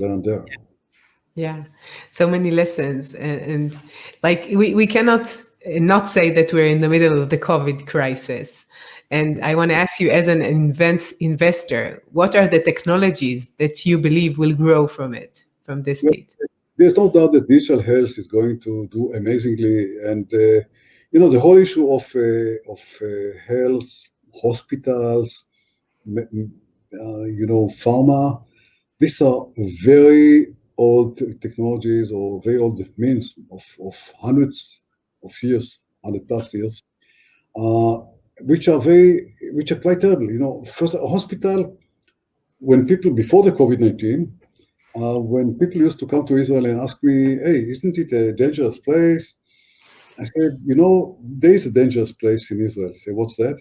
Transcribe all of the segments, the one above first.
learn there. Yeah, so many lessons, and like we cannot not say that we're in the middle of the COVID crisis. And I want to ask you, as an investor, what are the technologies that you believe will grow from it, from this Well, state? there's no doubt that digital health is going to do amazingly, and the whole issue of health, hospitals, pharma. These are very old technologies or very old means of hundreds of years, 100+ years, uh, which are quite terrible. First, a hospital, when people, before the COVID-19, when people used to come to Israel and ask me, hey, isn't it a dangerous place? I said, there is a dangerous place in Israel. I say, what's that?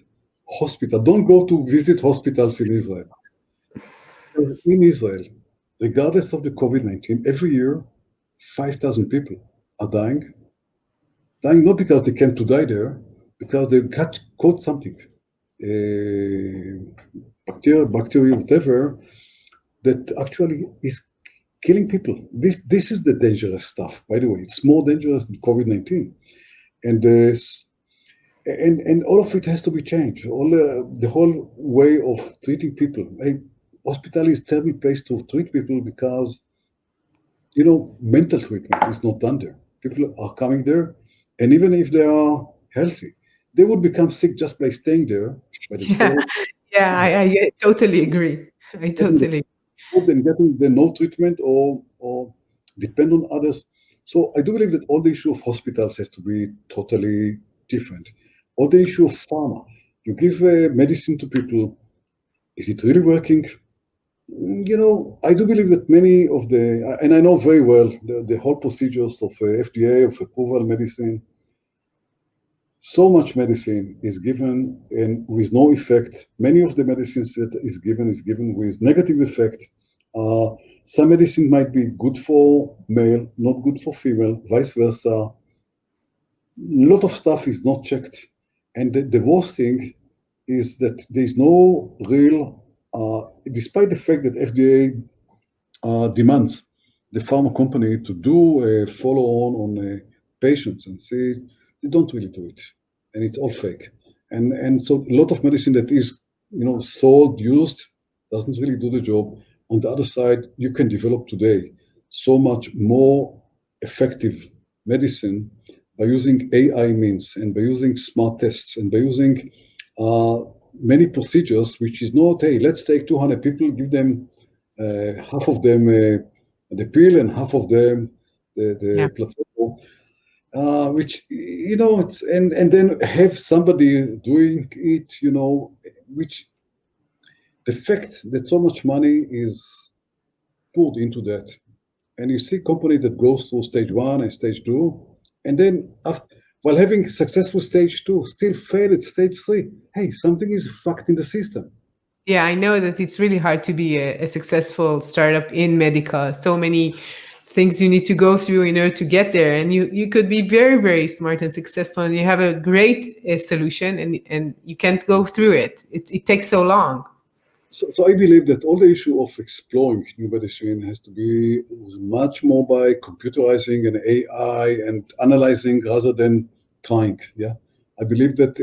Hospital. Don't go to visit hospitals in Israel. In Israel, regardless of the COVID-19, every year, 5,000 people are dying. Dying not because they came to die there, because they caught something, bacteria, whatever, that actually is killing people. This is the dangerous stuff, by the way. It's more dangerous than COVID-19. And and all of it has to be changed. All the whole way of treating people. Hospital is a terrible place to treat people because mental treatment is not done there. People are coming there, and even if they are healthy, they would become sick just by staying there by Yeah, themselves, yeah, I totally agree. I getting the totally. food and getting the no treatment or depend on others. So I do believe that all the issue of hospitals has to be totally different. All the issue of pharma. You give medicine to people. Is it really working? I do believe that many of and I know very well the whole procedures of FDA, of approval medicine. So much medicine is given and with no effect. Many of the medicines that is given with negative effect. Some medicine might be good for male, not good for female, vice versa. A lot of stuff is not checked. And the worst thing is that there is no real, despite the fact that FDA demands the pharma company to do a follow-on patients and see, they don't really do it, and it's all fake. And so a lot of medicine that is sold, used, doesn't really do the job. On the other side, you can develop today so much more effective medicine by using AI means and by using smart tests and by using many procedures, which is not, hey, let's take 200 people, give them half of them the pill and half of them Yeah. the placebo, which it's and then have somebody doing it, which the fact that so much money is poured into that, and you see company that goes through stage one and stage two, and then after, while having successful stage two, still fail at stage three. Hey, something is fucked in the system. Yeah, I know that it's really hard to be a successful startup in medical. So many things you need to go through in order to get there. And you could be very, very smart and successful, and you have a great solution, and you can't go through it. It takes so long. So I believe that all the issue of exploring new medicine has to be much more by computerizing and AI and analyzing rather than trying. Yeah, I believe that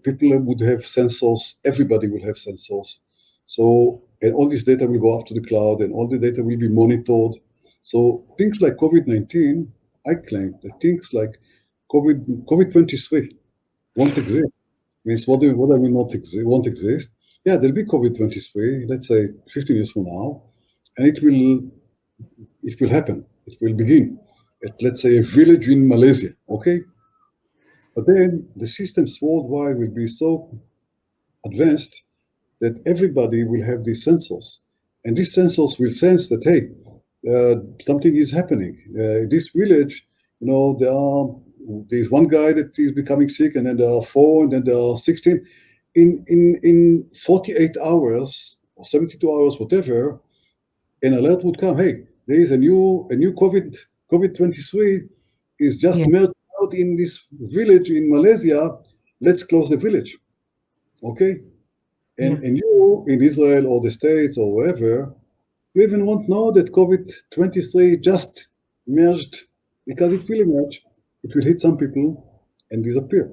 people would have sensors. Everybody will have sensors. So and all this data will go up to the cloud, and all the data will be monitored. So things like COVID-19, I claim that things like COVID-23 won't exist. Means what I will not exist won't exist. Yeah, there'll be COVID-23, let's say 15 years from now, and it will happen. It will begin at, let's say, a village in Malaysia. Okay, but then the systems worldwide will be so advanced that everybody will have these sensors, and these sensors will sense that, hey, something is happening. This village, there's one guy that is becoming sick, and then there are four, and then there are 16. In 48 hours or 72 hours, whatever, an alert would come. Hey, there is a new COVID-23 is just Yeah. merged out in this village in Malaysia. Let's close the village. Okay, Yeah. and you in Israel or the States or wherever, You even won't know that COVID-23 just emerged because it will emerge. It will hit some people and disappear.